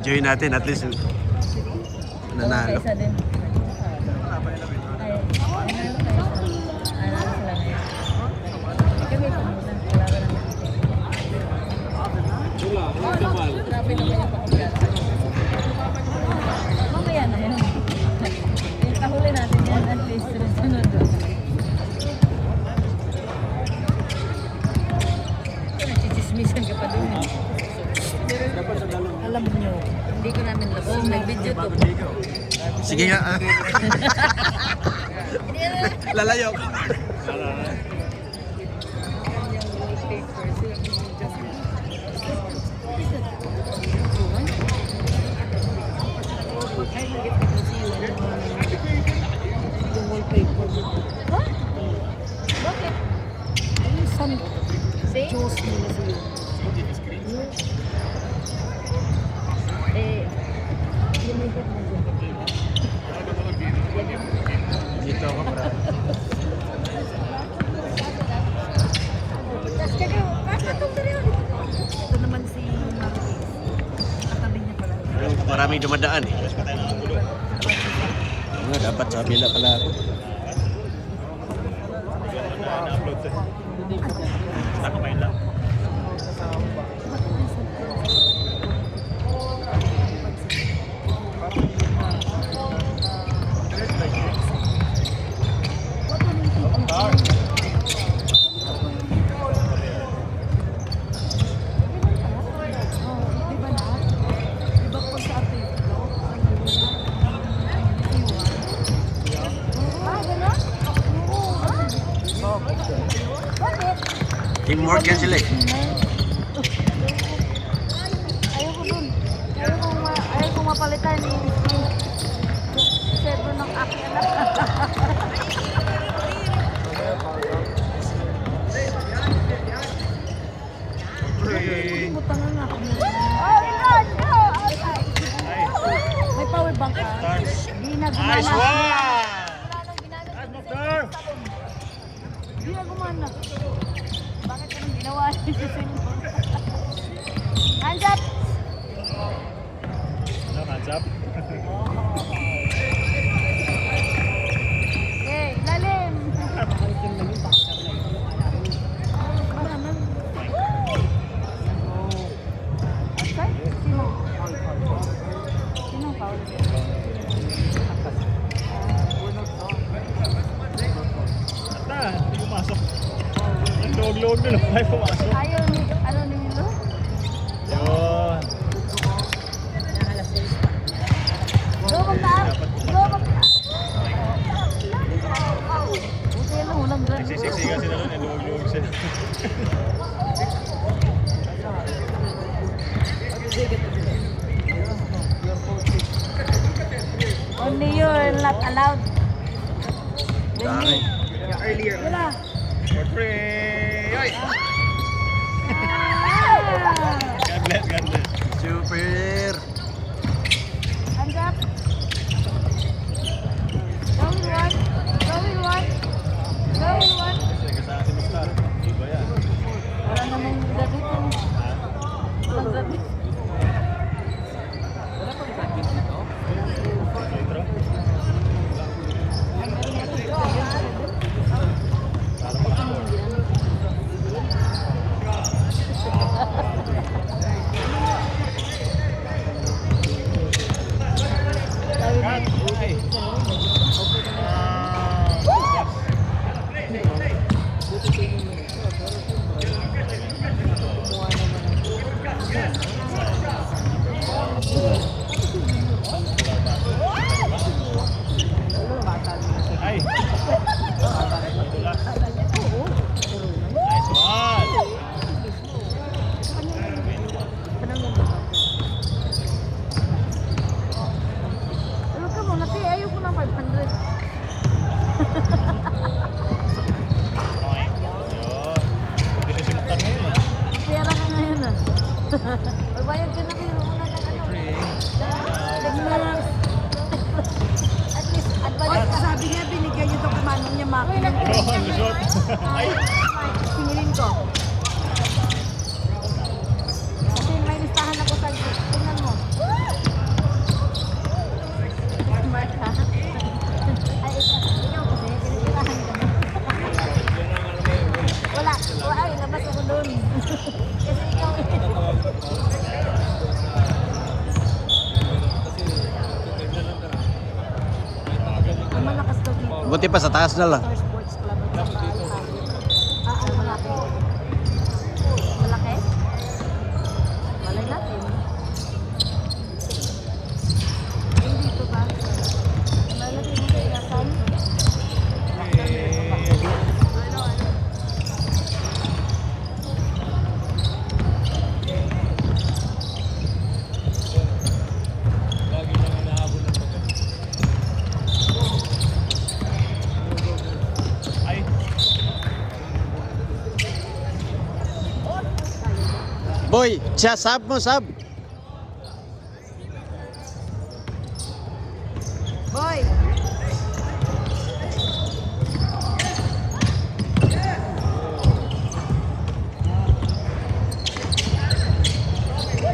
Enjoy natin at least nanalo. Isa din. Grabe naman yung pakinggan. Mamaya na yan. Yung kahuli natin yan, at least sunod. Nagsisismisan ka pa dun. Alam nyo, hindi ko namin labas. Nag-video to. Sige nga. Lalayo. Yung wallpaper. Ha? Bakit? Isang juice nila sa'yo. Yun may hit mo dyan. Dito ako para. Ito naman si Marquez. Katabi niya pala. Maraming dumadaan eh. Dapat sa bila pala ako. Nakumain lang. Teamwork yan sila eh. Ayoko dun. Ayoko mapalitan ni Sebo ng aking anak. Butangan nga ako. May power bank ka? Di na gumana. Nice one! Di na gumana. Bakit anong ginawa niyo sa cellphone? Hands up! Ano, hands up? Okay, lalim! Maraming. Asay? Sino? Sinong foul? Ata, hindi pumasok. Ang log-log nila, ay pumasok. Ayaw ni, ano ni Milo? Yun. Go mag-taar! Go mag-taar! Buti lang, walang grad. Nagsisiksikan sila doon, log-log sila. Only you're not allowed. Dami. Wala. For free! Yoy! God bless, God bless. Super. Hands up. Go with one. Go with one. Go with one. Kasi kasama si Mustar. Iba yan. Wala namang grad dito. Walang grad dito. Intro? Para makaboard. Ay! Ay! Ito lang. Nice one! Ano ka mo? Nati, ayaw ko ng 500. Okay. Yun. Hindi si Mustar ngayon. Pera ka ngayon ah. Magbayad ka na kayo. Muna ka ano. At least, advance ka. Sabi niya, binigyan niyo ito kumanong niya makina. Oh, lusot. Ay! Singilin ko. Kasi may listahan ako sa tingnan mo. Buti pa sa taas na lang. Star Sports Club at saka malaki. Malaki? Malay natin. Yung dito ba? Malaki mo kaya saan? Lagi nang hinahabol ng pagkat. Ay, Boy, siya sab mo, sab. Boy!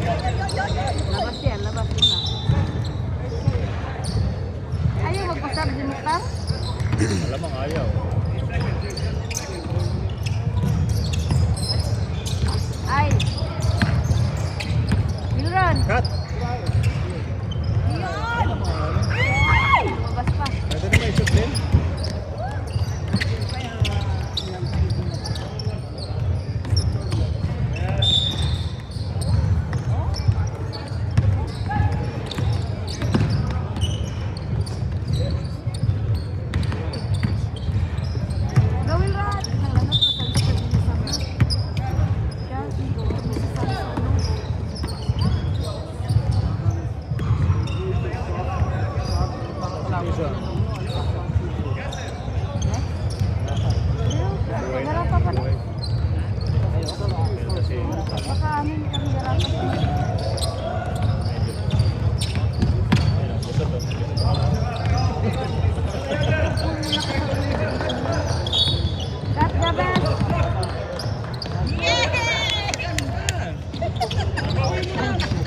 Labas yan, labas mo na. Ayaw magpasab si Mukhtar? malamang ayaw. Ay! Milron! Cut! Yun! Ay! Lumabas pa. Pwede na may shoot din. Gawin rat! Nalanap na sa likod ng isa. Kaya siguro, isa sa ano. Garap pa pala. Baka amin kami garap pa. Cut the best!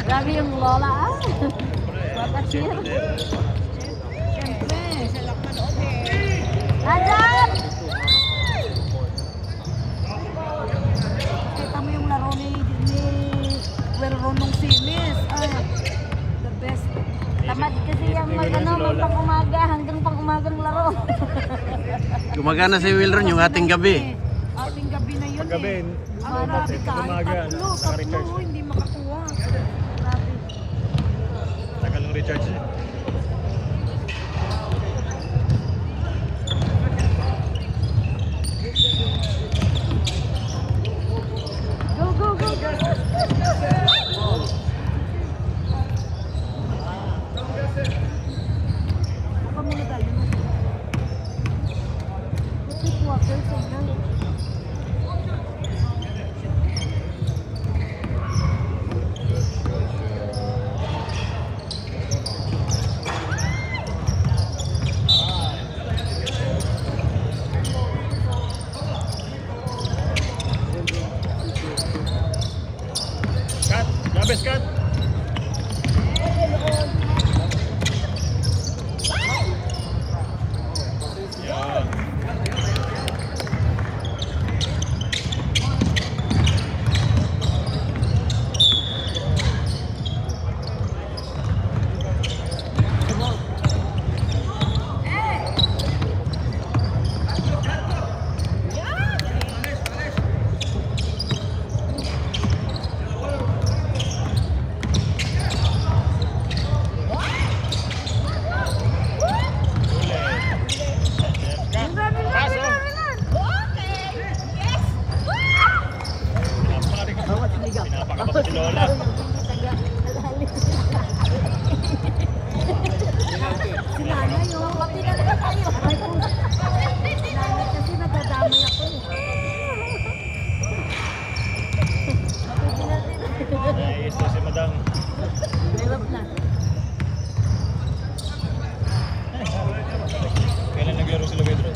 Grabe yung lola ah. Bakasir. Siyempre. Adam! Kita mo yung laro ni Ronong Simis. The best. Tamad kasi yung pang-umaga hanggang pang-umagang laro. Gumagana si Wilron yung ating gabi. Ating gabi na yun Paggabi, eh. Marami ka. umaga, Tatlo, hindi makakuha. Grabe. tagal ng recharge niya. Go, go, go! Baka muna tayo. Ito, water, signal. Cut! Labes, cut! Yan. Pinapakabot si Lola. Si nanay, oh. Kapi na naman tayo. Ay, po. Si nanay kasi nadadamay ako. Naiis na si Madang. Hirap na. Kailan naglaro sila Pedro?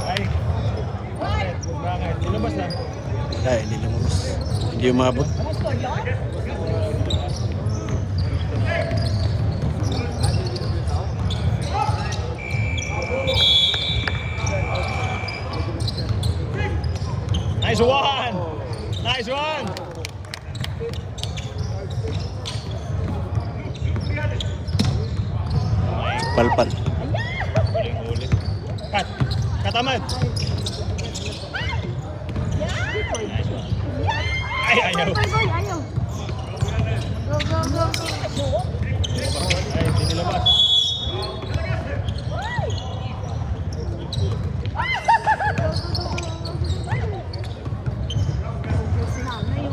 Ay! Bakit? Ilabas na. Ay, hindi lumabas. Hindi umabot. Nice one! Nice one! Palpal. Huling-huli. Cut! Katamad! Nice one. Ay, ayaw. Boy, ayaw. Go, go, go. Ay, hindi nilabas.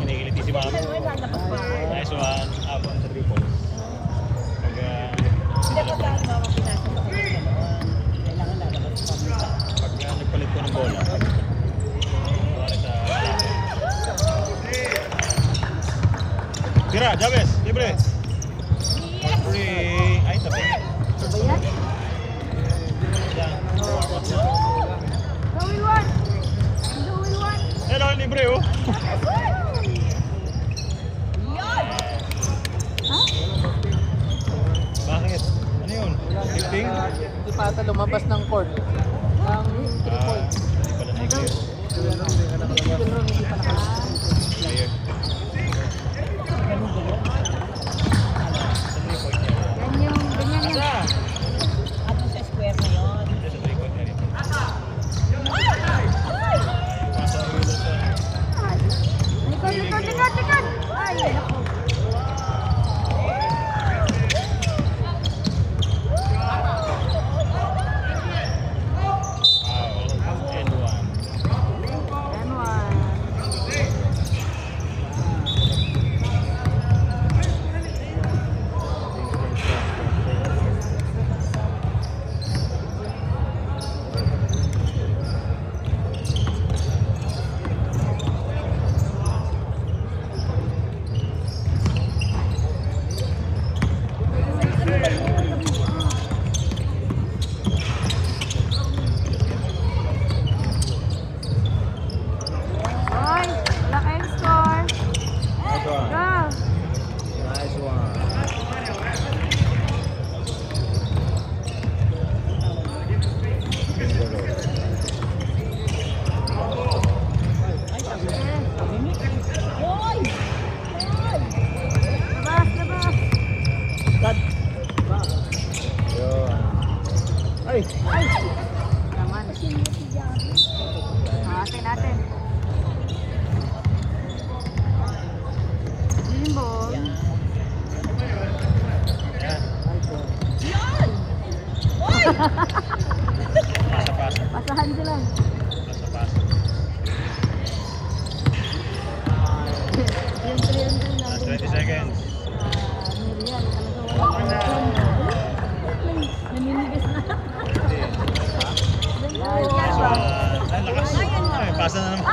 Kinikiliti si Mami. Nice one. Up on the 3 points. Pag nagpalit ko ng bola. Pare sa laban. Tira, Chavez, libre. Free. Ay, tabi. Ba yan? Yan. Go, we won. Go, we won. Hello, libre oh. Ha? Bakit? Ano yun? Lifting? Hindi pa ata lumabas ng court. Ng 3 points. Hindi pala na-clear. Middle room, hindi pa naka. Clear. Yan yung, ganyan yan. Asa? Ato sa square na yun. Ito sa 3 point na rin. Pasa ang ulo sa... Likod. Ay, naku. Foul. And one. Yan one. Hoy, wala kayong score. Nice one. Go. Nice one. Labas. Ay! Naman. Natin. Limbo. Yan. Pasa-pasa. Pasahan sila. Pasa-pasa. Yung 300 na. Last 20 seconds. Miriam, talaga wala. Naninigas na. Nice one. Ay, lakas. Ay, pasa na naman.